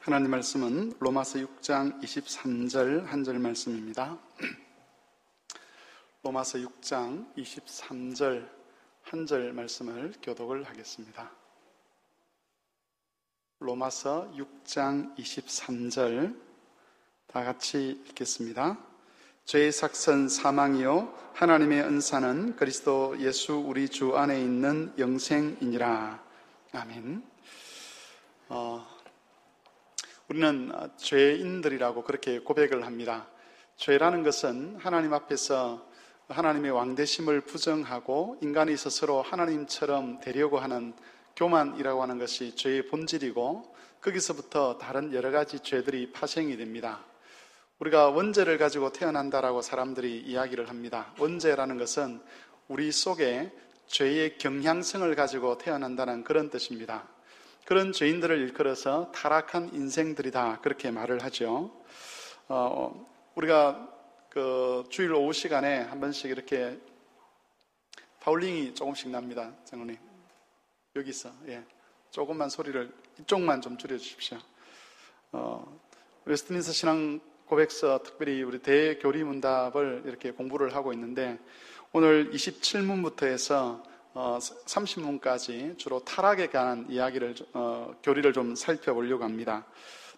하나님 말씀은 로마서 6장 23절 한 절 말씀입니다. 로마서 6장 23절 한 절 말씀을 교독을 하겠습니다. 로마서 6장 23절 다 같이 읽겠습니다. 죄의 삭선 사망이요 하나님의 은사는 그리스도 예수 우리 주 안에 있는 영생이니라. 아멘. 우리는 죄인들이라고 그렇게 고백을 합니다. 죄라는 것은 하나님 앞에서 하나님의 왕되심을 부정하고 인간이 스스로 하나님처럼 되려고 하는 교만이라고 하는 것이 죄의 본질이고, 거기서부터 다른 여러 가지 죄들이 파생이 됩니다. 우리가 원죄를 가지고 태어난다라고 사람들이 이야기를 합니다. 원죄라는 것은 우리 속에 죄의 경향성을 가지고 태어난다는 그런 뜻입니다. 그런 죄인들을 일컬어서 타락한 인생들이다, 그렇게 말을 하죠. 우리가 주일 오후 시간에 한 번씩 이렇게 파울링이 조금씩 납니다. 장로님 여기 있어. 조금만 소리를 이쪽만 좀 줄여주십시오. 웨스트민스터 신앙 고백서, 특별히 우리 대교리문답을 이렇게 공부를 하고 있는데, 오늘 27문부터 해서 30문까지 주로 타락에 관한 이야기를, 교리를 좀 살펴보려고 합니다.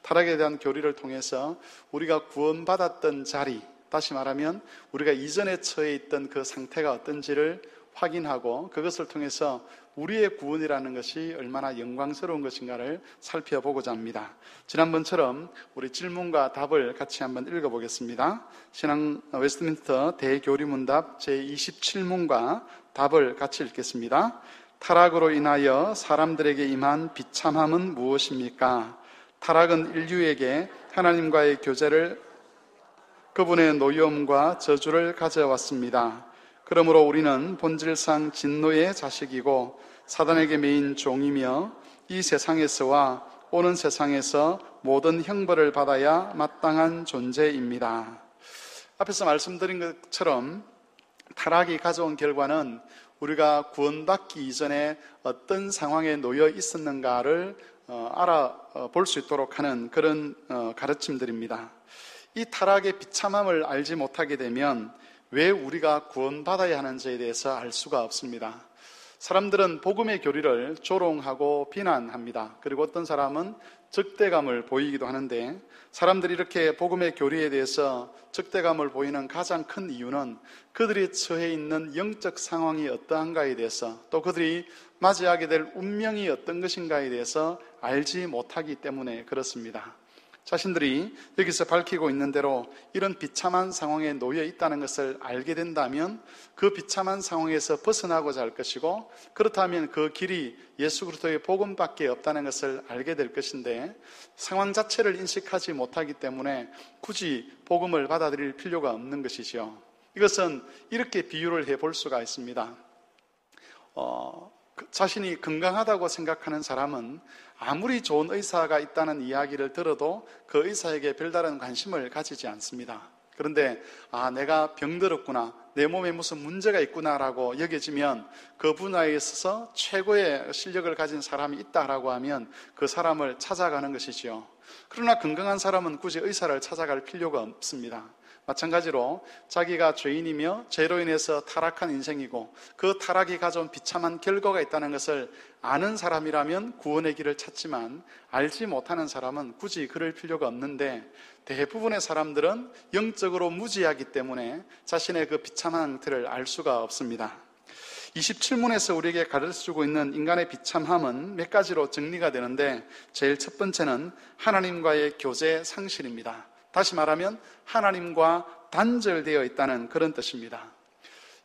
타락에 대한 교리를 통해서 우리가 구원받았던 자리, 다시 말하면 우리가 이전에 처해 있던 그 상태가 어떤지를 확인하고, 그것을 통해서 우리의 구원이라는 것이 얼마나 영광스러운 것인가를 살펴보고자 합니다. 지난번처럼 우리 질문과 답을 같이 한번 읽어보겠습니다. 신앙 웨스트민스터 대교리문답 제27문과 답을 같이 읽겠습니다. 타락으로 인하여 사람들에게 임한 비참함은 무엇입니까? 타락은 인류에게 하나님과의 교제를, 그분의 노여움과 저주를 가져왔습니다. 그러므로 우리는 본질상 진노의 자식이고 사단에게 매인 종이며 이 세상에서와 오는 세상에서 모든 형벌을 받아야 마땅한 존재입니다. 앞에서 말씀드린 것처럼 타락이 가져온 결과는 우리가 구원받기 이전에 어떤 상황에 놓여 있었는가를 알아볼 수 있도록 하는 그런 가르침들입니다. 이 타락의 비참함을 알지 못하게 되면 왜 우리가 구원받아야 하는지에 대해서 알 수가 없습니다. 사람들은 복음의 교리를 조롱하고 비난합니다. 그리고 어떤 사람은 적대감을 보이기도 하는데, 사람들이 이렇게 복음의 교리에 대해서 적대감을 보이는 가장 큰 이유는 그들이 처해 있는 영적 상황이 어떠한가에 대해서, 또 그들이 맞이하게 될 운명이 어떤 것인가에 대해서 알지 못하기 때문에 그렇습니다. 자신들이 여기서 밝히고 있는 대로 이런 비참한 상황에 놓여 있다는 것을 알게 된다면 그 비참한 상황에서 벗어나고자 할 것이고, 그렇다면 그 길이 예수 그리스도의 복음밖에 없다는 것을 알게 될 것인데, 상황 자체를 인식하지 못하기 때문에 굳이 복음을 받아들일 필요가 없는 것이죠. 이것은 이렇게 비유를 해볼 수가 있습니다. 자신이 건강하다고 생각하는 사람은 아무리 좋은 의사가 있다는 이야기를 들어도 그 의사에게 별다른 관심을 가지지 않습니다. 그런데 내가 병들었구나, 내 몸에 무슨 문제가 있구나라고 여겨지면 그 분야에 있어서 최고의 실력을 가진 사람이 있다라고 하면 그 사람을 찾아가는 것이지요. 그러나 건강한 사람은 굳이 의사를 찾아갈 필요가 없습니다. 마찬가지로 자기가 죄인이며 죄로 인해서 타락한 인생이고 그 타락이 가져온 비참한 결과가 있다는 것을 아는 사람이라면 구원의 길을 찾지만, 알지 못하는 사람은 굳이 그럴 필요가 없는데, 대부분의 사람들은 영적으로 무지하기 때문에 자신의 그 비참한 상태를 알 수가 없습니다. 27문에서 우리에게 가르쳐주고 있는 인간의 비참함은 몇 가지로 정리가 되는데, 제일 첫 번째는 하나님과의 교제 상실입니다. 다시 말하면 하나님과 단절되어 있다는 그런 뜻입니다.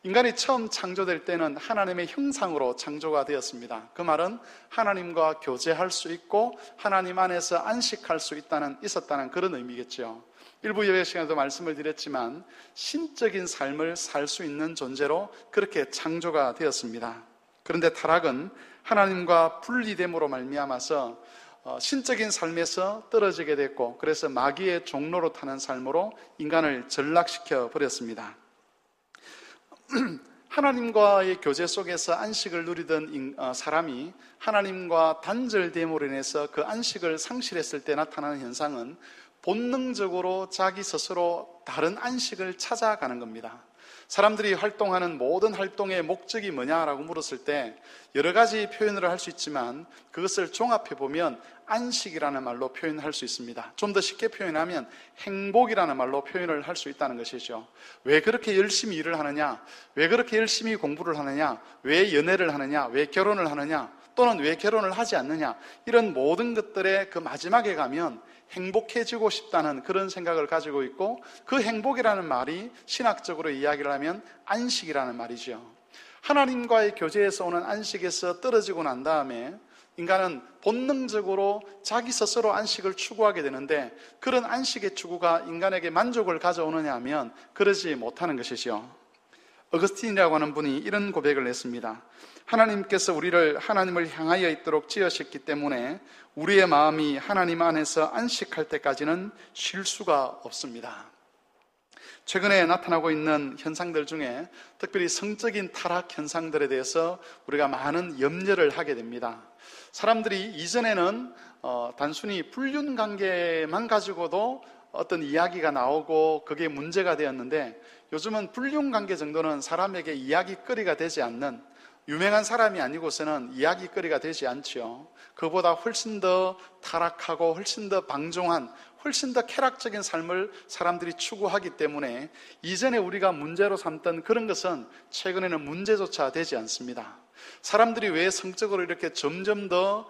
인간이 처음 창조될 때는 하나님의 형상으로 창조가 되었습니다. 그 말은 하나님과 교제할 수 있고 하나님 안에서 안식할 수 있었다는 그런 의미겠죠. 일부 예배 시간에도 말씀을 드렸지만 신적인 삶을 살 수 있는 존재로 그렇게 창조가 되었습니다. 그런데 타락은 하나님과 분리됨으로 말미암아서 신적인 삶에서 떨어지게 됐고, 그래서 마귀의 종로로 타는 삶으로 인간을 전락시켜 버렸습니다. 하나님과의 교제 속에서 안식을 누리던 사람이 하나님과 단절됨으로 인해서 그 안식을 상실했을 때 나타나는 현상은 본능적으로 자기 스스로 다른 안식을 찾아가는 겁니다. 사람들이 활동하는 모든 활동의 목적이 뭐냐라고 물었을 때 여러 가지 표현을 할 수 있지만 그것을 종합해보면 안식이라는 말로 표현할 수 있습니다. 좀 더 쉽게 표현하면 행복이라는 말로 표현을 할 수 있다는 것이죠. 왜 그렇게 열심히 일을 하느냐? 왜 그렇게 열심히 공부를 하느냐? 왜 연애를 하느냐? 왜 결혼을 하느냐? 또는 왜 결혼을 하지 않느냐? 이런 모든 것들의 그 마지막에 가면 행복해지고 싶다는 그런 생각을 가지고 있고, 그 행복이라는 말이 신학적으로 이야기를 하면 안식이라는 말이죠. 하나님과의 교제에서 오는 안식에서 떨어지고 난 다음에 인간은 본능적으로 자기 스스로 안식을 추구하게 되는데, 그런 안식의 추구가 인간에게 만족을 가져오느냐 하면 그러지 못하는 것이죠. 어거스틴이라고 하는 분이 이런 고백을 했습니다. 하나님께서 우리를 하나님을 향하여 있도록 지으셨기 때문에 우리의 마음이 하나님 안에서 안식할 때까지는 쉴 수가 없습니다. 최근에 나타나고 있는 현상들 중에 특별히 성적인 타락 현상들에 대해서 우리가 많은 염려를 하게 됩니다. 사람들이 이전에는 단순히 불륜 관계만 가지고도 어떤 이야기가 나오고 그게 문제가 되었는데, 요즘은 불륜 관계 정도는 사람에게 이야기거리가 되지 않는, 유명한 사람이 아니고서는 이야기거리가 되지 않죠. 그보다 훨씬 더 타락하고 훨씬 더 방종한, 훨씬 더 쾌락적인 삶을 사람들이 추구하기 때문에 이전에 우리가 문제로 삼던 그런 것은 최근에는 문제조차 되지 않습니다. 사람들이 왜 성적으로 이렇게 점점 더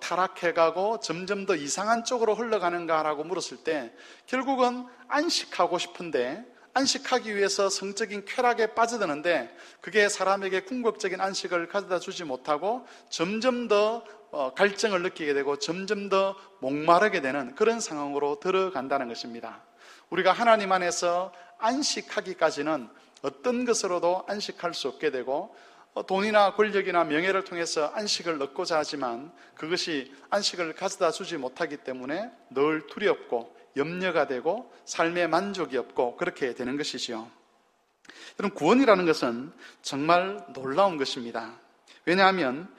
타락해가고 점점 더 이상한 쪽으로 흘러가는가라고 물었을 때, 결국은 안식하고 싶은데 안식하기 위해서 성적인 쾌락에 빠져드는데 그게 사람에게 궁극적인 안식을 가져다 주지 못하고 점점 더 갈증을 느끼게 되고 점점 더 목마르게 되는 그런 상황으로 들어간다는 것입니다. 우리가 하나님 안에서 안식하기까지는 어떤 것으로도 안식할 수 없게 되고, 돈이나 권력이나 명예를 통해서 안식을 얻고자 하지만 그것이 안식을 가져다 주지 못하기 때문에 늘 두렵고 염려가 되고 삶의 만족이 없고 그렇게 되는 것이지요. 여러분, 구원이라는 것은 정말 놀라운 것입니다. 왜냐하면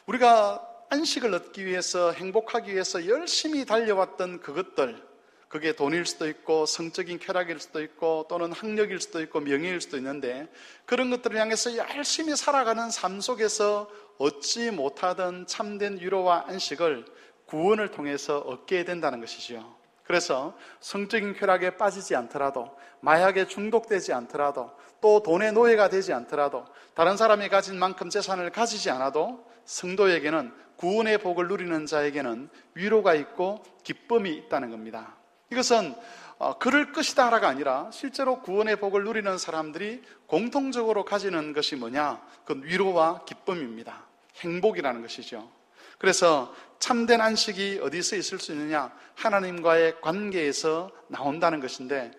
우리가 안식을 얻기 위해서, 행복하기 위해서 열심히 달려왔던 그것들, 그게 돈일 수도 있고 성적인 쾌락일 수도 있고 또는 학력일 수도 있고 명예일 수도 있는데, 그런 것들을 향해서 열심히 살아가는 삶 속에서 얻지 못하던 참된 위로와 안식을 구원을 통해서 얻게 된다는 것이지요. 그래서 성적인 쾌락에 빠지지 않더라도, 마약에 중독되지 않더라도, 또 돈의 노예가 되지 않더라도, 다른 사람이 가진 만큼 재산을 가지지 않아도 성도에게는, 구원의 복을 누리는 자에게는 위로가 있고 기쁨이 있다는 겁니다. 이것은 그럴 것이다라가 아니라 실제로 구원의 복을 누리는 사람들이 공통적으로 가지는 것이 뭐냐? 그건 위로와 기쁨입니다. 행복이라는 것이죠. 그래서 참된 안식이 어디서 있을 수 있느냐? 하나님과의 관계에서 나온다는 것인데,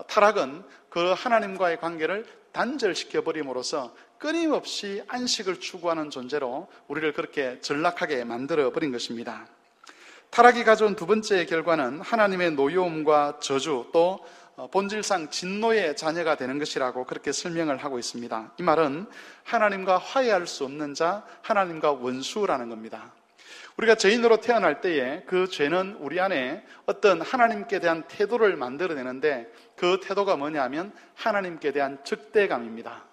타락은 그 하나님과의 관계를 단절시켜버림으로써 끊임없이 안식을 추구하는 존재로 우리를 그렇게 전락하게 만들어버린 것입니다. 타락이 가져온 두 번째 결과는 하나님의 노여움과 저주, 또 본질상 진노의 자녀가 되는 것이라고 그렇게 설명을 하고 있습니다. 이 말은 하나님과 화해할 수 없는 자, 하나님과 원수라는 겁니다. 우리가 죄인으로 태어날 때에 그 죄는 우리 안에 어떤 하나님께 대한 태도를 만들어내는데, 그 태도가 뭐냐면 하나님께 대한 적대감입니다.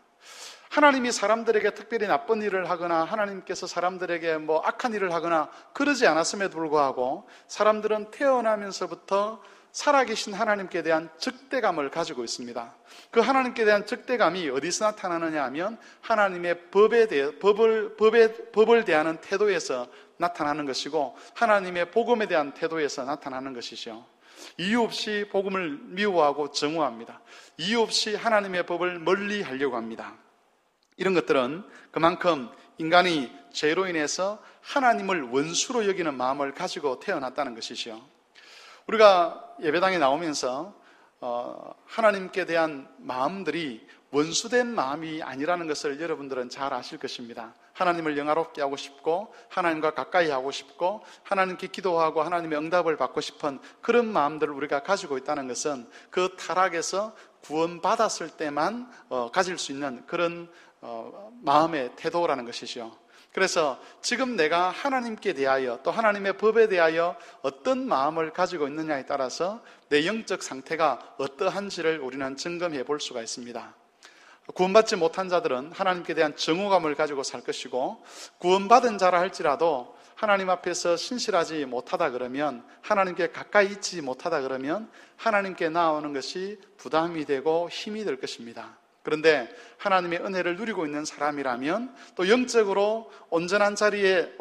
하나님이 사람들에게 특별히 나쁜 일을 하거나 하나님께서 사람들에게 악한 일을 하거나 그러지 않았음에도 불구하고 사람들은 태어나면서부터 살아계신 하나님께 대한 적대감을 가지고 있습니다. 그 하나님께 대한 적대감이 어디서 나타나느냐 하면 하나님의 법을 대하는 태도에서 나타나는 것이고, 하나님의 복음에 대한 태도에서 나타나는 것이죠. 이유 없이 복음을 미워하고 정오합니다. 이유 없이 하나님의 법을 멀리 하려고 합니다. 이런 것들은 그만큼 인간이 죄로 인해서 하나님을 원수로 여기는 마음을 가지고 태어났다는 것이죠. 우리가 예배당에 나오면서 하나님께 대한 마음들이 원수된 마음이 아니라는 것을 여러분들은 잘 아실 것입니다. 하나님을 영화롭게 하고 싶고 하나님과 가까이 하고 싶고 하나님께 기도하고 하나님의 응답을 받고 싶은 그런 마음들을 우리가 가지고 있다는 것은 그 타락에서 구원받았을 때만 가질 수 있는 그런 마음의 태도라는 것이죠. 그래서 지금 내가 하나님께 대하여 또 하나님의 법에 대하여 어떤 마음을 가지고 있느냐에 따라서 내 영적 상태가 어떠한지를 우리는 점검해 볼 수가 있습니다. 구원받지 못한 자들은 하나님께 대한 정오감을 가지고 살 것이고, 구원받은 자라 할지라도 하나님 앞에서 신실하지 못하다 그러면, 하나님께 가까이 있지 못하다 그러면 하나님께 나아오는 것이 부담이 되고 힘이 될 것입니다. 그런데 하나님의 은혜를 누리고 있는 사람이라면, 또 영적으로 온전한 자리를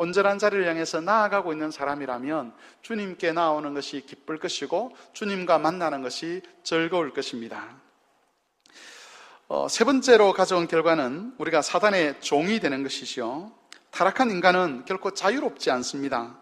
향해서 나아가고 있는 사람이라면 주님께 나아오는 것이 기쁠 것이고 주님과 만나는 것이 즐거울 것입니다. 세 번째로 가져온 결과는 우리가 사단의 종이 되는 것이죠. 타락한 인간은 결코 자유롭지 않습니다.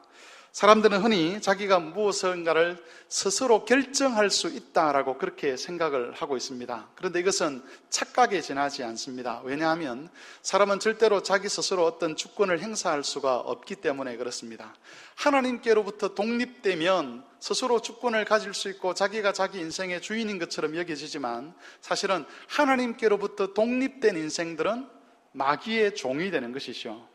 사람들은 흔히 자기가 무엇인가를 스스로 결정할 수 있다라고 그렇게 생각을 하고 있습니다. 그런데 이것은 착각에 지나지 않습니다. 왜냐하면 사람은 절대로 자기 스스로 어떤 주권을 행사할 수가 없기 때문에 그렇습니다. 하나님께로부터 독립되면 스스로 주권을 가질 수 있고 자기가 자기 인생의 주인인 것처럼 여겨지지만, 사실은 하나님께로부터 독립된 인생들은 마귀의 종이 되는 것이죠.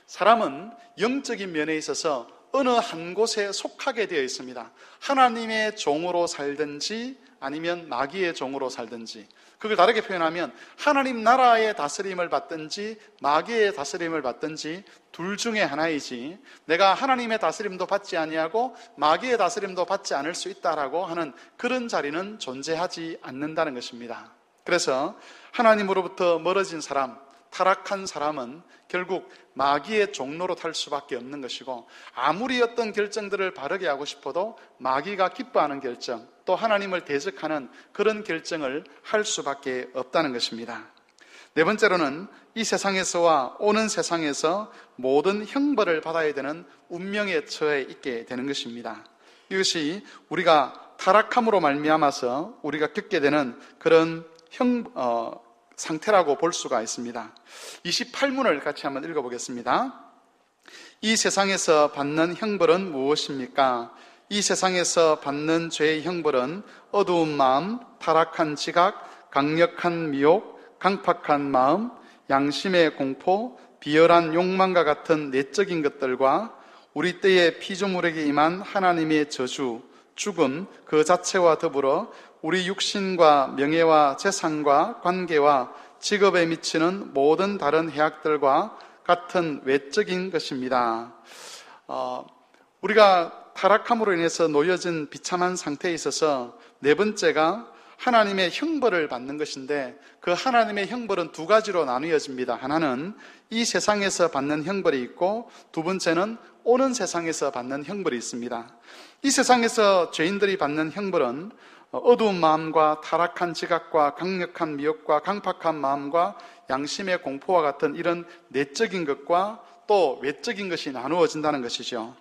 사람은 영적인 면에 있어서 어느 한 곳에 속하게 되어 있습니다. 하나님의 종으로 살든지 아니면 마귀의 종으로 살든지, 그걸 다르게 표현하면 하나님 나라의 다스림을 받든지 마귀의 다스림을 받든지 둘 중에 하나이지, 내가 하나님의 다스림도 받지 아니하고 마귀의 다스림도 받지 않을 수 있다라고 하는 그런 자리는 존재하지 않는다는 것입니다. 그래서 하나님으로부터 멀어진 사람, 타락한 사람은 결국 마귀의 종로로 탈 수밖에 없는 것이고, 아무리 어떤 결정들을 바르게 하고 싶어도 마귀가 기뻐하는 결정, 또 하나님을 대적하는 그런 결정을 할 수밖에 없다는 것입니다. 네 번째로는 이 세상에서와 오는 세상에서 모든 형벌을 받아야 되는 운명에 처해 있게 되는 것입니다. 이것이 우리가 타락함으로 말미암아서 우리가 겪게 되는 그런 상태라고 볼 수가 있습니다. 28문을 같이 한번 읽어보겠습니다. 이 세상에서 받는 형벌은 무엇입니까? 이 세상에서 받는 죄의 형벌은 어두운 마음, 타락한 지각, 강력한 미혹, 강팍한 마음, 양심의 공포, 비열한 욕망과 같은 내적인 것들과 우리 때의 피조물에게 임한 하나님의 저주, 죽음 그 자체와 더불어 우리 육신과 명예와 재산과 관계와 직업에 미치는 모든 다른 해악들과 같은 외적인 것입니다. 우리가 타락함으로 인해서 놓여진 비참한 상태에 있어서 네 번째가 하나님의 형벌을 받는 것인데, 그 하나님의 형벌은 두 가지로 나누어집니다. 하나는 이 세상에서 받는 형벌이 있고, 두 번째는 오는 세상에서 받는 형벌이 있습니다. 이 세상에서 죄인들이 받는 형벌은 어두운 마음과 타락한 지각과 강력한 미혹과 강팍한 마음과 양심의 공포와 같은 이런 내적인 것과 또 외적인 것이 나누어진다는 것이죠.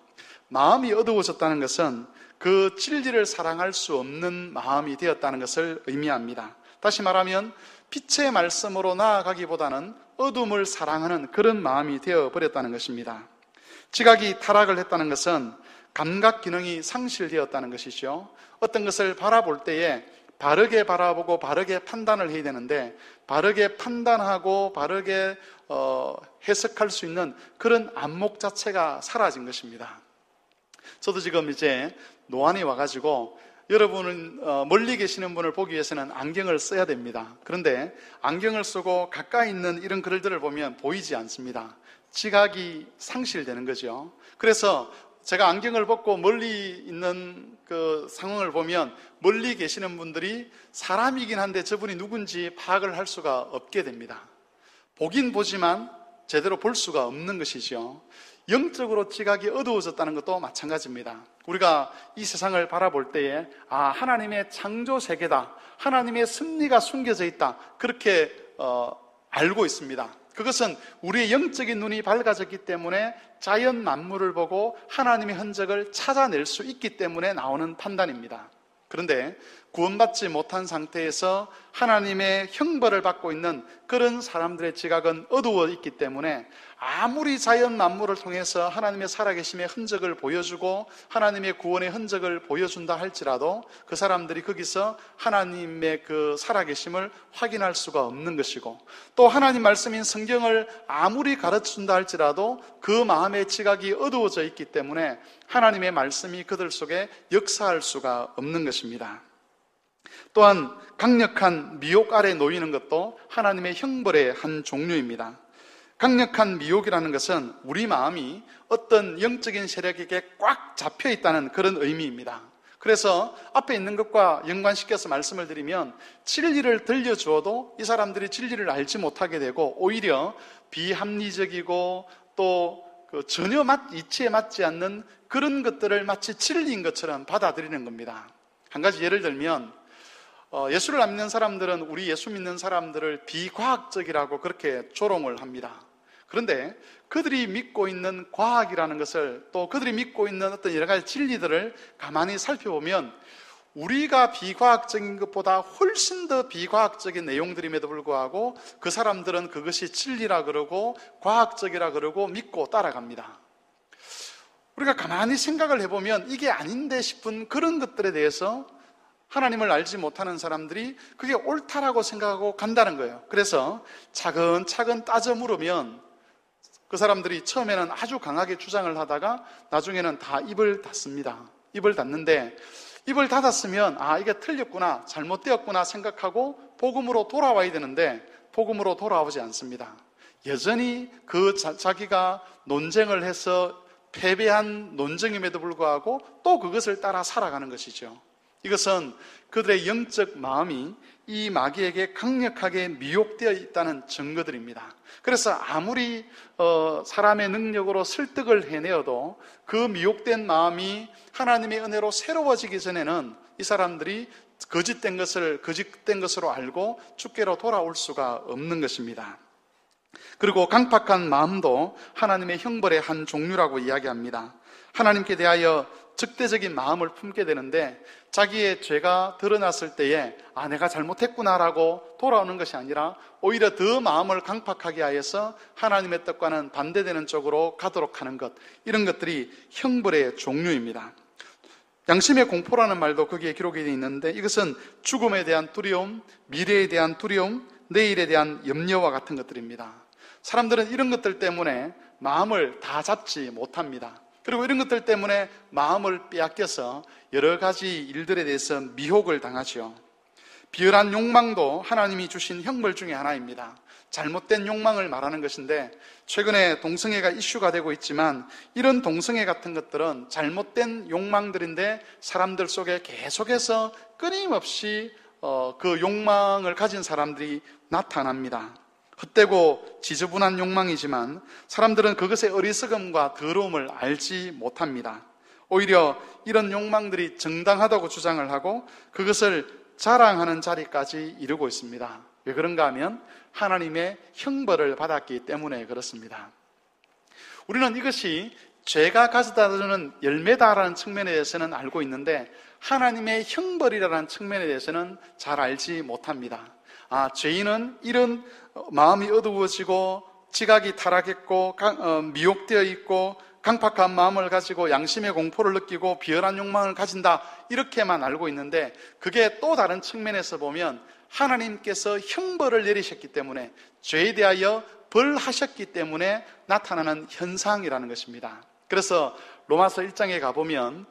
마음이 어두워졌다는 것은 그 진리를 사랑할 수 없는 마음이 되었다는 것을 의미합니다. 다시 말하면 빛의 말씀으로 나아가기보다는 어둠을 사랑하는 그런 마음이 되어버렸다는 것입니다. 지각이 타락을 했다는 것은 감각 기능이 상실되었다는 것이죠. 어떤 것을 바라볼 때에 바르게 바라보고 바르게 판단을 해야 되는데, 바르게 판단하고 바르게 해석할 수 있는 그런 안목 자체가 사라진 것입니다. 저도 지금 이제 노안이 와가지고, 여러분은 멀리 계시는 분을 보기 위해서는 안경을 써야 됩니다. 그런데 안경을 쓰고 가까이 있는 이런 글들을 보면 보이지 않습니다. 지각이 상실되는 거죠. 그래서 제가 안경을 벗고 멀리 있는 그 상황을 보면 멀리 계시는 분들이 사람이긴 한데 저분이 누군지 파악을 할 수가 없게 됩니다. 보긴 보지만 제대로 볼 수가 없는 것이죠. 영적으로 지각이 어두워졌다는 것도 마찬가지입니다. 우리가 이 세상을 바라볼 때에 하나님의 창조 세계다, 하나님의 섭리가 숨겨져 있다, 그렇게 알고 있습니다. 그것은 우리의 영적인 눈이 밝아졌기 때문에 자연 만물을 보고 하나님의 흔적을 찾아낼 수 있기 때문에 나오는 판단입니다. 그런데 구원받지 못한 상태에서 하나님의 형벌을 받고 있는 그런 사람들의 지각은 어두워 있기 때문에 아무리 자연 만물을 통해서 하나님의 살아계심의 흔적을 보여주고 하나님의 구원의 흔적을 보여준다 할지라도 그 사람들이 거기서 하나님의 그 살아계심을 확인할 수가 없는 것이고, 또 하나님 말씀인 성경을 아무리 가르친다 할지라도 그 마음의 지각이 어두워져 있기 때문에 하나님의 말씀이 그들 속에 역사할 수가 없는 것입니다. 또한 강력한 미혹 아래 놓이는 것도 하나님의 형벌의 한 종류입니다. 강력한 미혹이라는 것은 우리 마음이 어떤 영적인 세력에게 꽉 잡혀 있다는 그런 의미입니다. 그래서 앞에 있는 것과 연관시켜서 말씀을 드리면 진리를 들려주어도 이 사람들이 진리를 알지 못하게 되고 오히려 비합리적이고 또 전혀 이치에 맞지 않는 그런 것들을 마치 진리인 것처럼 받아들이는 겁니다. 한 가지 예를 들면 예수를 안 믿는 사람들은 우리 예수 믿는 사람들을 비과학적이라고 그렇게 조롱을 합니다. 그런데 그들이 믿고 있는 과학이라는 것을, 또 그들이 믿고 있는 어떤 여러 가지 진리들을 가만히 살펴보면 우리가 비과학적인 것보다 훨씬 더 비과학적인 내용들임에도 불구하고 그 사람들은 그것이 진리라 그러고 과학적이라 그러고 믿고 따라갑니다. 우리가 가만히 생각을 해보면 이게 아닌데 싶은 그런 것들에 대해서 하나님을 알지 못하는 사람들이 그게 옳다라고 생각하고 간다는 거예요. 그래서 차근차근 따져 물으면 그 사람들이 처음에는 아주 강하게 주장을 하다가 나중에는 다 입을 닫습니다. 입을 닫는데 입을 닫았으면 이게 틀렸구나, 잘못되었구나 생각하고 복음으로 돌아와야 되는데 복음으로 돌아오지 않습니다. 여전히 자기가 논쟁을 해서 패배한 논쟁임에도 불구하고 또 그것을 따라 살아가는 것이죠. 이것은 그들의 영적 마음이 이 마귀에게 강력하게 미혹되어 있다는 증거들입니다. 그래서 아무리 사람의 능력으로 설득을 해내어도 그 미혹된 마음이 하나님의 은혜로 새로워지기 전에는 이 사람들이 거짓된 것으로 알고 주께로 돌아올 수가 없는 것입니다. 그리고 강팍한 마음도 하나님의 형벌의 한 종류라고 이야기합니다. 하나님께 대하여 적대적인 마음을 품게 되는데 자기의 죄가 드러났을 때에 내가 잘못했구나라고 돌아오는 것이 아니라 오히려 더 마음을 강팍하게 하여서 하나님의 뜻과는 반대되는 쪽으로 가도록 하는 것, 이런 것들이 형벌의 종류입니다. 양심의 공포라는 말도 거기에 기록이 되어 있는데 이것은 죽음에 대한 두려움, 미래에 대한 두려움, 내일에 대한 염려와 같은 것들입니다. 사람들은 이런 것들 때문에 마음을 다 잡지 못합니다. 그리고 이런 것들 때문에 마음을 빼앗겨서 여러 가지 일들에 대해서 미혹을 당하죠. 비열한 욕망도 하나님이 주신 형벌 중에 하나입니다. 잘못된 욕망을 말하는 것인데 최근에 동성애가 이슈가 되고 있지만 이런 동성애 같은 것들은 잘못된 욕망들인데 사람들 속에 계속해서 끊임없이 그 욕망을 가진 사람들이 나타납니다. 헛되고 지저분한 욕망이지만 사람들은 그것의 어리석음과 더러움을 알지 못합니다. 오히려 이런 욕망들이 정당하다고 주장을 하고 그것을 자랑하는 자리까지 이르고 있습니다. 왜 그런가 하면 하나님의 형벌을 받았기 때문에 그렇습니다. 우리는 이것이 죄가 가져다주는 열매다라는 측면에 대해서는 알고 있는데 하나님의 형벌이라는 측면에 대해서는 잘 알지 못합니다. 죄인은 이런 마음이 어두워지고 지각이 타락했고 미혹되어 있고 강팍한 마음을 가지고 양심의 공포를 느끼고 비열한 욕망을 가진다, 이렇게만 알고 있는데 그게 또 다른 측면에서 보면 하나님께서 형벌을 내리셨기 때문에 죄에 대하여 벌하셨기 때문에 나타나는 현상이라는 것입니다. 그래서 로마서 1장에 가보면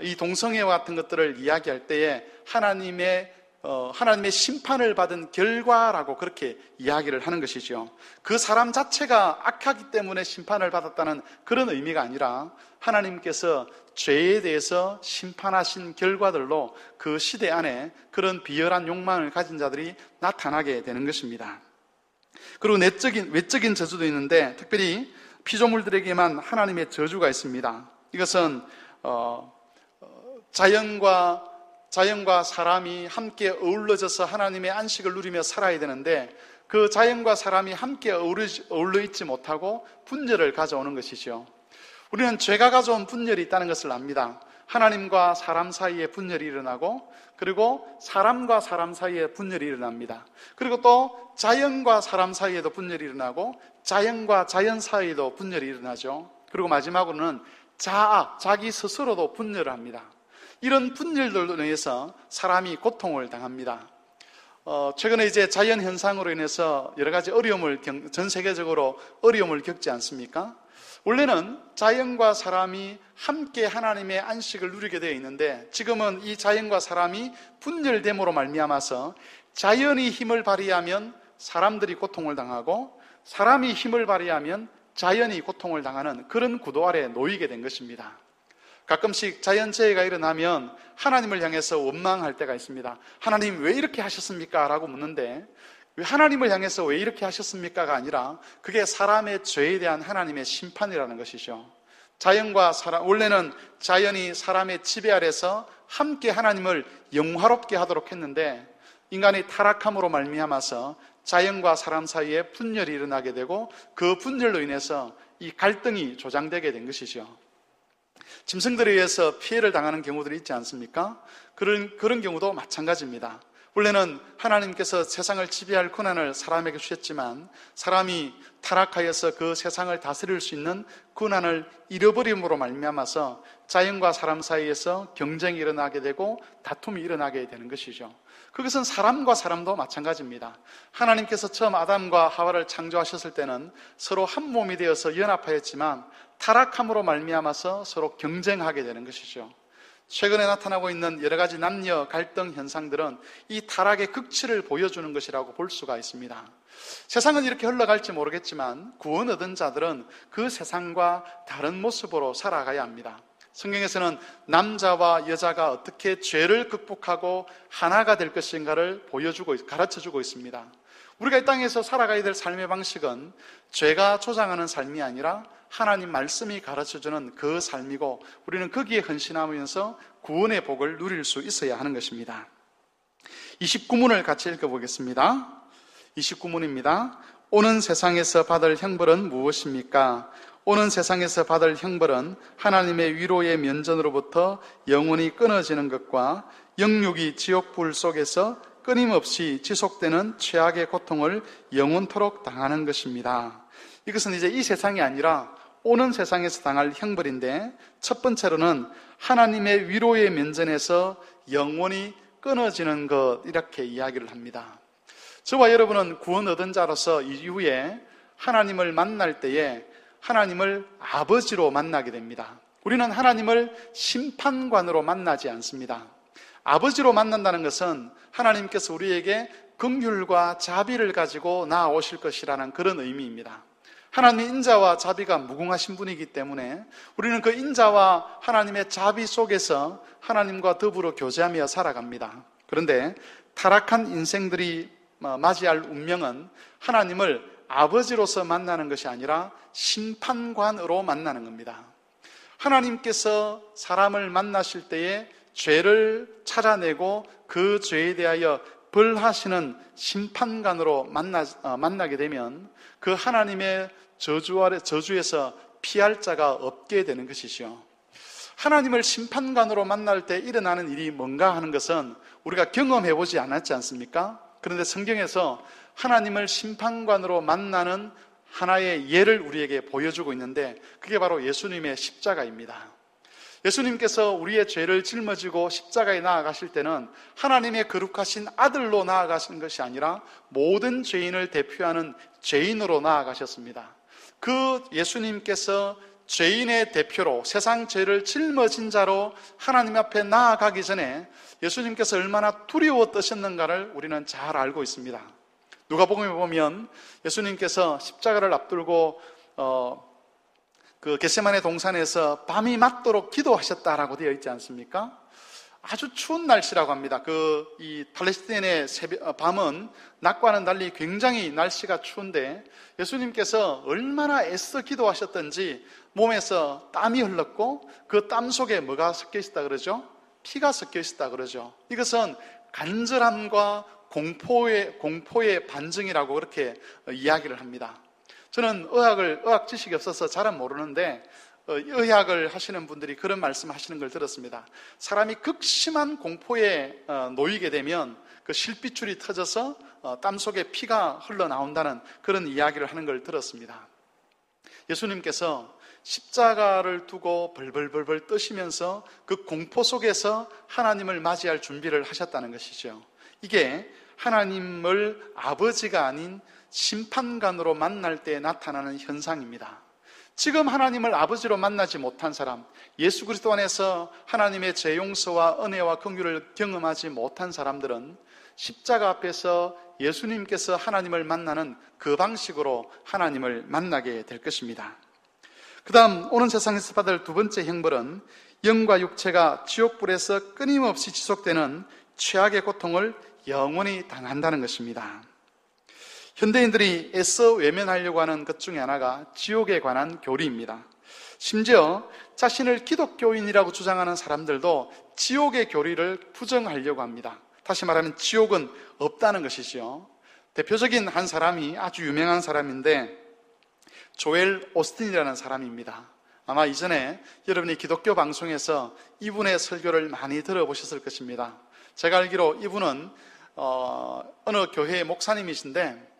이 동성애와 같은 것들을 이야기할 때에 하나님의 심판을 받은 결과라고 그렇게 이야기를 하는 것이죠. 그 사람 자체가 악하기 때문에 심판을 받았다는 그런 의미가 아니라 하나님께서 죄에 대해서 심판하신 결과들로 그 시대 안에 그런 비열한 욕망을 가진 자들이 나타나게 되는 것입니다. 그리고 외적인 저주도 있는데 특별히 피조물들에게만 하나님의 저주가 있습니다. 이것은 자연과 사람이 함께 어우러져서 하나님의 안식을 누리며 살아야 되는데 그 자연과 사람이 함께 어울러 있지 못하고 분열을 가져오는 것이죠. 우리는 죄가 가져온 분열이 있다는 것을 압니다. 하나님과 사람 사이에 분열이 일어나고, 그리고 사람과 사람 사이에 분열이 일어납니다. 그리고 또 자연과 사람 사이에도 분열이 일어나고, 자연과 자연 사이에도 분열이 일어나죠. 그리고 마지막으로는 자기 스스로도 분열을 합니다. 이런 분열들로 인해서 사람이 고통을 당합니다. 최근에 이제 자연 현상으로 인해서 여러 가지 전 세계적으로 어려움을 겪지 않습니까? 원래는 자연과 사람이 함께 하나님의 안식을 누리게 되어 있는데, 지금은 이 자연과 사람이 분열됨으로 말미암아서 자연이 힘을 발휘하면 사람들이 고통을 당하고, 사람이 힘을 발휘하면 자연이 고통을 당하는 그런 구도 아래 놓이게 된 것입니다. 가끔씩 자연재해가 일어나면 하나님을 향해서 원망할 때가 있습니다. 하나님 왜 이렇게 하셨습니까? 라고 묻는데, 하나님을 향해서 왜 이렇게 하셨습니까가 아니라 그게 사람의 죄에 대한 하나님의 심판이라는 것이죠. 원래는 자연이 사람의 지배 아래서 함께 하나님을 영화롭게 하도록 했는데, 인간의 타락함으로 말미암아서 자연과 사람 사이에 분열이 일어나게 되고, 그 분열로 인해서 이 갈등이 조장되게 된 것이죠. 짐승들에 의해서 피해를 당하는 경우들이 있지 않습니까? 그런 경우도 마찬가지입니다. 원래는 하나님께서 세상을 지배할 권한을 사람에게 주셨지만, 사람이 타락하여서 그 세상을 다스릴 수 있는 권한을 잃어버림으로 말미암아서 자연과 사람 사이에서 경쟁이 일어나게 되고 다툼이 일어나게 되는 것이죠. 그것은 사람과 사람도 마찬가지입니다. 하나님께서 처음 아담과 하와를 창조하셨을 때는 서로 한 몸이 되어서 연합하였지만, 타락함으로 말미암아서 서로 경쟁하게 되는 것이죠. 최근에 나타나고 있는 여러 가지 남녀 갈등 현상들은 이 타락의 극치를 보여주는 것이라고 볼 수가 있습니다. 세상은 이렇게 흘러갈지 모르겠지만 구원 얻은 자들은 그 세상과 다른 모습으로 살아가야 합니다. 성경에서는 남자와 여자가 어떻게 죄를 극복하고 하나가 될 것인가를 가르쳐주고 있습니다. 우리가 이 땅에서 살아가야 될 삶의 방식은 죄가 조장하는 삶이 아니라 하나님 말씀이 가르쳐주는 그 삶이고, 우리는 거기에 헌신하면서 구원의 복을 누릴 수 있어야 하는 것입니다. 29문을 같이 읽어보겠습니다. 29문입니다. 오는 세상에서 받을 형벌은 무엇입니까? 오는 세상에서 받을 형벌은 하나님의 위로의 면전으로부터 영원히 끊어지는 것과 영육이 지옥불 속에서 끊임없이 지속되는 최악의 고통을 영원토록 당하는 것입니다. 이것은 이제 이 세상이 아니라 오는 세상에서 당할 형벌인데, 첫 번째로는 하나님의 위로의 면전에서 영원히 끊어지는 것, 이렇게 이야기를 합니다. 저와 여러분은 구원 얻은 자로서 이후에 하나님을 만날 때에 하나님을 아버지로 만나게 됩니다. 우리는 하나님을 심판관으로 만나지 않습니다. 아버지로 만난다는 것은 하나님께서 우리에게 긍휼과 자비를 가지고 나아오실 것이라는 그런 의미입니다. 하나님의 인자와 자비가 무궁하신 분이기 때문에 우리는 그 인자와 하나님의 자비 속에서 하나님과 더불어 교제하며 살아갑니다. 그런데 타락한 인생들이 맞이할 운명은 하나님을 아버지로서 만나는 것이 아니라 심판관으로 만나는 겁니다. 하나님께서 사람을 만나실 때에 죄를 찾아내고 그 죄에 대하여 벌하시는 심판관으로 만나게 되면 그 하나님의 저주에서 피할 자가 없게 되는 것이죠. 하나님을 심판관으로 만날 때 일어나는 일이 뭔가 하는 것은 우리가 경험해보지 않았지 않습니까? 그런데 성경에서 하나님을 심판관으로 만나는 하나의 예를 우리에게 보여주고 있는데, 그게 바로 예수님의 십자가입니다. 예수님께서 우리의 죄를 짊어지고 십자가에 나아가실 때는 하나님의 거룩하신 아들로 나아가신 것이 아니라 모든 죄인을 대표하는 죄인으로 나아가셨습니다. 그 예수님께서 죄인의 대표로 세상 죄를 짊어진 자로 하나님 앞에 나아가기 전에 예수님께서 얼마나 두려워 떠셨는가를 우리는 잘 알고 있습니다. 누가복음에 보면 예수님께서 십자가를 앞두고 그 겟세마네 동산에서 밤이 맞도록 기도하셨다라고 되어 있지 않습니까? 아주 추운 날씨라고 합니다. 이 팔레스타인의 밤은 낮과는 달리 굉장히 날씨가 추운데 예수님께서 얼마나 애써 기도하셨던지 몸에서 땀이 흘렀고 그 땀 속에 뭐가 섞여 있었다 그러죠? 피가 섞여 있었다 그러죠. 이것은 간절함과 공포의 반증이라고 그렇게 이야기를 합니다. 저는 의학 지식이 없어서 잘은 모르는데 의학을 하시는 분들이 그런 말씀하시는 걸 들었습니다. 사람이 극심한 공포에 놓이게 되면 그 실핏줄이 터져서 땀 속에 피가 흘러나온다는 그런 이야기를 하는 걸 들었습니다. 예수님께서 십자가를 두고 벌벌벌벌 떠시면서 그 공포 속에서 하나님을 맞이할 준비를 하셨다는 것이죠. 이게 하나님을 아버지가 아닌 심판관으로 만날 때 나타나는 현상입니다. 지금 하나님을 아버지로 만나지 못한 사람, 예수 그리스도 안에서 하나님의 죄 용서와 은혜와 긍휼을 경험하지 못한 사람들은 십자가 앞에서 예수님께서 하나님을 만나는 그 방식으로 하나님을 만나게 될 것입니다. 그 다음 오는 세상에서 받을 두 번째 형벌은 영과 육체가 지옥불에서 끊임없이 지속되는 최악의 고통을 영원히 당한다는 것입니다. 현대인들이 애써 외면하려고 하는 것 중에 하나가 지옥에 관한 교리입니다. 심지어 자신을 기독교인이라고 주장하는 사람들도 지옥의 교리를 부정하려고 합니다. 다시 말하면 지옥은 없다는 것이죠. 대표적인 한 사람이 아주 유명한 사람인데 조엘 오스틴이라는 사람입니다. 아마 이전에 여러분이 기독교 방송에서 이분의 설교를 많이 들어보셨을 것입니다. 제가 알기로 이분은 어느 교회의 목사님이신데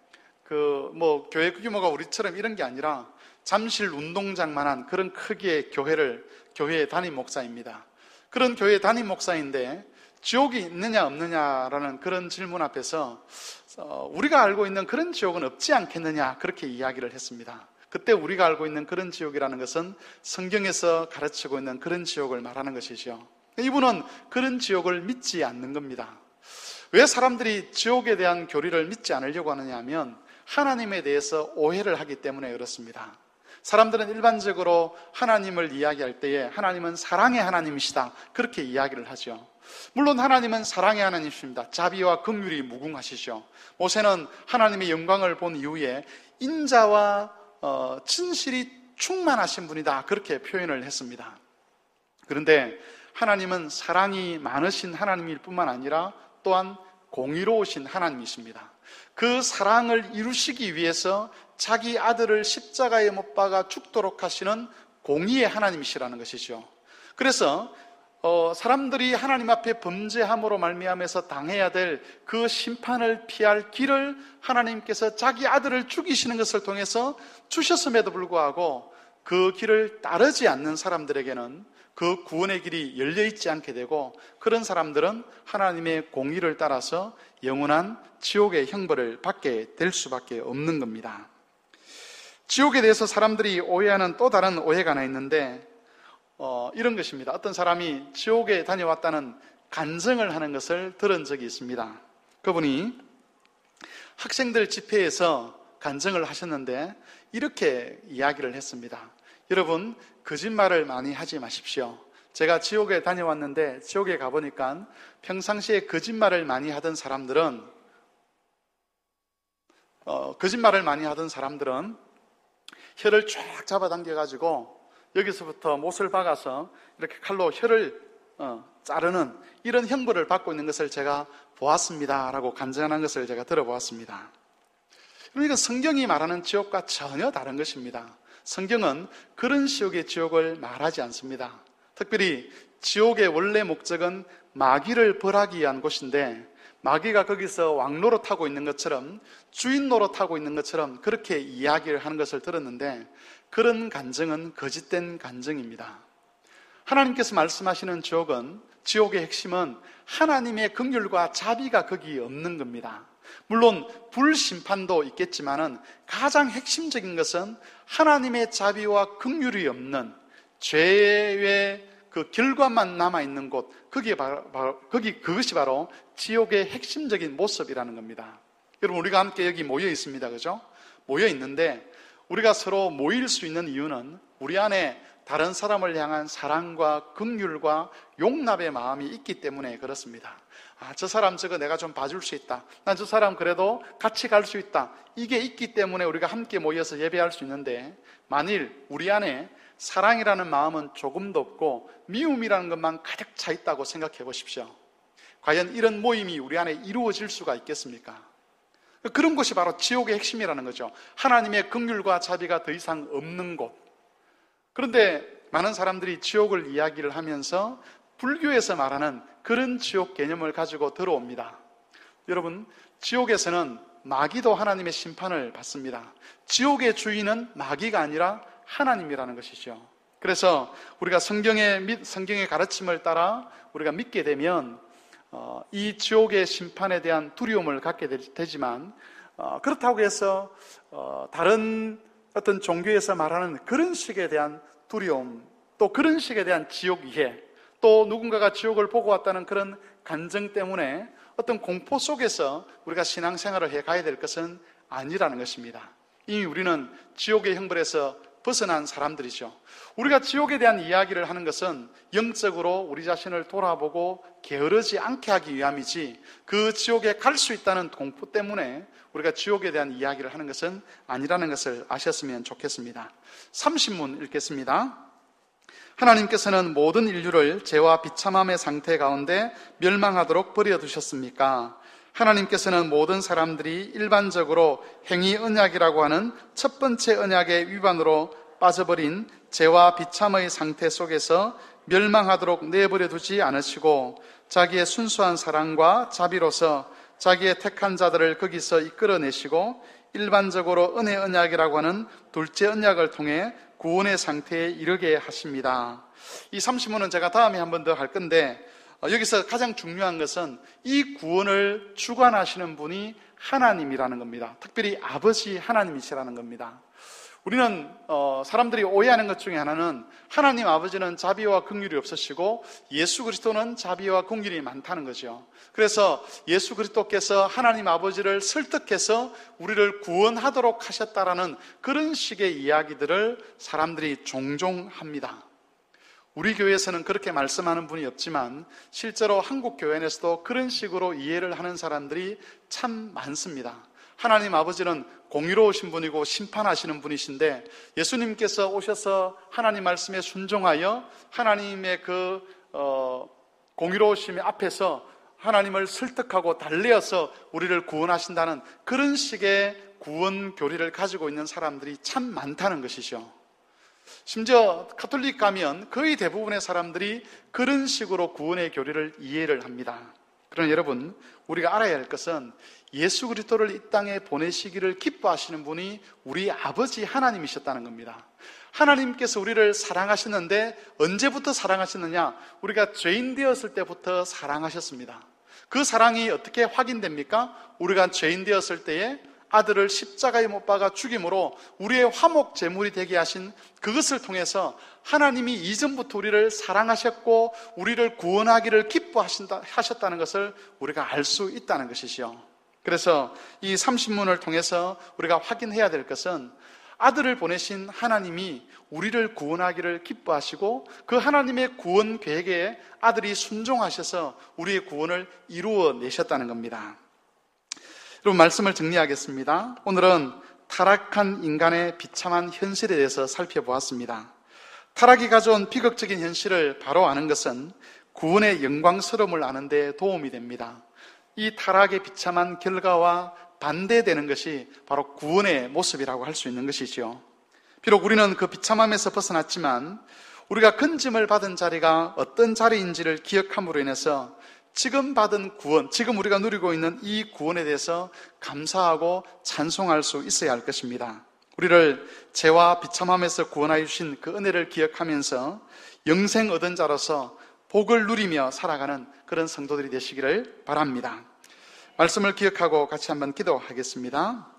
교회 규모가 우리처럼 이런 게 아니라 잠실 운동장만한 그런 크기의 교회의 담임 목사입니다. 그런 교회 담임 목사인데 지옥이 있느냐 없느냐라는 그런 질문 앞에서 우리가 알고 있는 그런 지옥은 없지 않겠느냐 그렇게 이야기를 했습니다. 그때 우리가 알고 있는 그런 지옥이라는 것은 성경에서 가르치고 있는 그런 지옥을 말하는 것이죠. 이분은 그런 지옥을 믿지 않는 겁니다. 왜 사람들이 지옥에 대한 교리를 믿지 않으려고 하느냐 하면 하나님에 대해서 오해를 하기 때문에 그렇습니다. 사람들은 일반적으로 하나님을 이야기할 때에 하나님은 사랑의 하나님이시다 그렇게 이야기를 하죠. 물론 하나님은 사랑의 하나님이십니다. 자비와 긍휼이 무궁하시죠. 모세는 하나님의 영광을 본 이후에 인자와 진실이 충만하신 분이다 그렇게 표현을 했습니다. 그런데 하나님은 사랑이 많으신 하나님일 뿐만 아니라 또한 공의로우신 하나님이십니다. 그 사랑을 이루시기 위해서 자기 아들을 십자가에 못 박아 죽도록 하시는 공의의 하나님이시라는 것이죠. 그래서 사람들이 하나님 앞에 범죄함으로 말미암아서 당해야 될 그 심판을 피할 길을 하나님께서 자기 아들을 죽이시는 것을 통해서 주셨음에도 불구하고 그 길을 따르지 않는 사람들에게는 그 구원의 길이 열려있지 않게 되고 그런 사람들은 하나님의 공의를 따라서 영원한 지옥의 형벌을 받게 될 수밖에 없는 겁니다. 지옥에 대해서 사람들이 오해하는 또 다른 오해가 하나 있는데 이런 것입니다. 어떤 사람이 지옥에 다녀왔다는 간증을 하는 것을 들은 적이 있습니다. 그분이 학생들 집회에서 간증을 하셨는데 이렇게 이야기를 했습니다. 여러분, 거짓말을 많이 하지 마십시오. 제가 지옥에 다녀왔는데 지옥에 가보니까 평상시에 거짓말을 많이 하던 사람들은 혀를 쫙 잡아당겨가지고 여기서부터 못을 박아서 이렇게 칼로 혀를 자르는 이런 형벌을 받고 있는 것을 제가 보았습니다 라고 간증하는 것을 제가 들어보았습니다. 그러니까 성경이 말하는 지옥과 전혀 다른 것입니다. 성경은 그런 식의 지옥을 말하지 않습니다. 특별히 지옥의 원래 목적은 마귀를 벌하기 위한 곳인데 마귀가 거기서 왕노릇하고 있는 것처럼 주인 노릇하고 있는 것처럼 그렇게 이야기를 하는 것을 들었는데 그런 간증은 거짓된 간증입니다. 하나님께서 말씀하시는 지옥의 핵심은 하나님의 긍휼과 자비가 거기 없는 겁니다. 물론 불심판도 있겠지만은 가장 핵심적인 것은 하나님의 자비와 긍휼이 없는 죄의 그 결과만 남아있는 곳, 그것이 바로 지옥의 핵심적인 모습이라는 겁니다. 여러분, 우리가 함께 여기 모여 있습니다. 그죠? 모여 있는데 우리가 서로 모일 수 있는 이유는 우리 안에 다른 사람을 향한 사랑과 긍휼과 용납의 마음이 있기 때문에 그렇습니다. 저 사람 저거 내가 좀 봐줄 수 있다. 난 저 사람 그래도 같이 갈 수 있다. 이게 있기 때문에 우리가 함께 모여서 예배할 수 있는데 만일 우리 안에 사랑이라는 마음은 조금도 없고 미움이라는 것만 가득 차 있다고 생각해 보십시오. 과연 이런 모임이 우리 안에 이루어질 수가 있겠습니까? 그런 것이 바로 지옥의 핵심이라는 거죠. 하나님의 긍휼과 자비가 더 이상 없는 곳. 그런데 많은 사람들이 지옥을 이야기를 하면서 불교에서 말하는 그런 지옥 개념을 가지고 들어옵니다. 여러분, 지옥에서는 마귀도 하나님의 심판을 받습니다. 지옥의 주인은 마귀가 아니라 하나님이라는 것이죠. 그래서 우리가 성경의 가르침을 따라 우리가 믿게 되면 이 지옥의 심판에 대한 두려움을 갖게 되지만, 그렇다고 해서 다른 어떤 종교에서 말하는 그런 식에 대한 두려움, 또 그런 식에 대한 지옥 이해, 또 누군가가 지옥을 보고 왔다는 그런 간증 때문에 어떤 공포 속에서 우리가 신앙생활을 해가야 될 것은 아니라는 것입니다. 이미 우리는 지옥의 형벌에서 벗어난 사람들이죠. 우리가 지옥에 대한 이야기를 하는 것은 영적으로 우리 자신을 돌아보고 게으르지 않게 하기 위함이지, 그 지옥에 갈 수 있다는 공포 때문에 우리가 지옥에 대한 이야기를 하는 것은 아니라는 것을 아셨으면 좋겠습니다. 30문 읽겠습니다. 하나님께서는 모든 인류를 죄와 비참함의 상태 가운데 멸망하도록 버려두셨습니까? 하나님께서는 모든 사람들이 일반적으로 행위 언약이라고 하는 첫 번째 언약의 위반으로 빠져버린 죄와 비참의 상태 속에서 멸망하도록 내버려 두지 않으시고, 자기의 순수한 사랑과 자비로서 자기의 택한 자들을 거기서 이끌어내시고 일반적으로 은혜 언약이라고 하는 둘째 언약을 통해 구원의 상태에 이르게 하십니다. 이 30문은 제가 다음에 한 번 더 할 건데, 여기서 가장 중요한 것은 이 구원을 주관하시는 분이 하나님이라는 겁니다. 특별히 아버지 하나님이시라는 겁니다. 우리는 사람들이 오해하는 것 중에 하나는 하나님 아버지는 자비와 긍휼이 없으시고 예수 그리스도는 자비와 긍휼이 많다는 거죠. 그래서 예수 그리스도께서 하나님 아버지를 설득해서 우리를 구원하도록 하셨다라는 그런 식의 이야기들을 사람들이 종종 합니다. 우리 교회에서는 그렇게 말씀하는 분이 없지만 실제로 한국 교회 안에서도 그런 식으로 이해를 하는 사람들이 참 많습니다. 하나님 아버지는 공의로우신 분이고 심판하시는 분이신데, 예수님께서 오셔서 하나님 말씀에 순종하여 하나님의 그 공의로우심 앞에서 하나님을 설득하고 달래어서 우리를 구원하신다는 그런 식의 구원 교리를 가지고 있는 사람들이 참 많다는 것이죠. 심지어 가톨릭 가면 거의 대부분의 사람들이 그런 식으로 구원의 교리를 이해를 합니다. 그러나 여러분, 우리가 알아야 할 것은 예수 그리스도를 이 땅에 보내시기를 기뻐하시는 분이 우리 아버지 하나님이셨다는 겁니다. 하나님께서 우리를 사랑하셨는데 언제부터 사랑하셨느냐? 우리가 죄인 되었을 때부터 사랑하셨습니다. 그 사랑이 어떻게 확인됩니까? 우리가 죄인 되었을 때에 아들을 십자가에 못 박아 죽임으로 우리의 화목 제물이 되게 하신 그것을 통해서 하나님이 이전부터 우리를 사랑하셨고 우리를 구원하기를 기뻐하셨다는 것을 우리가 알 수 있다는 것이죠. 그래서 이 30문을 통해서 우리가 확인해야 될 것은 아들을 보내신 하나님이 우리를 구원하기를 기뻐하시고 그 하나님의 구원 계획에 아들이 순종하셔서 우리의 구원을 이루어내셨다는 겁니다. 여러분, 말씀을 정리하겠습니다. 오늘은 타락한 인간의 비참한 현실에 대해서 살펴보았습니다. 타락이 가져온 비극적인 현실을 바로 아는 것은 구원의 영광스러움을 아는 데 도움이 됩니다. 이 타락의 비참한 결과와 반대되는 것이 바로 구원의 모습이라고 할 수 있는 것이죠. 비록 우리는 그 비참함에서 벗어났지만 우리가 건짐을 받은 자리가 어떤 자리인지를 기억함으로 인해서 지금 받은 구원, 지금 우리가 누리고 있는 이 구원에 대해서 감사하고 찬송할 수 있어야 할 것입니다. 우리를 죄와 비참함에서 구원하여 주신 그 은혜를 기억하면서 영생 얻은 자로서 복을 누리며 살아가는 그런 성도들이 되시기를 바랍니다. 말씀을 기억하고 같이 한번 기도하겠습니다.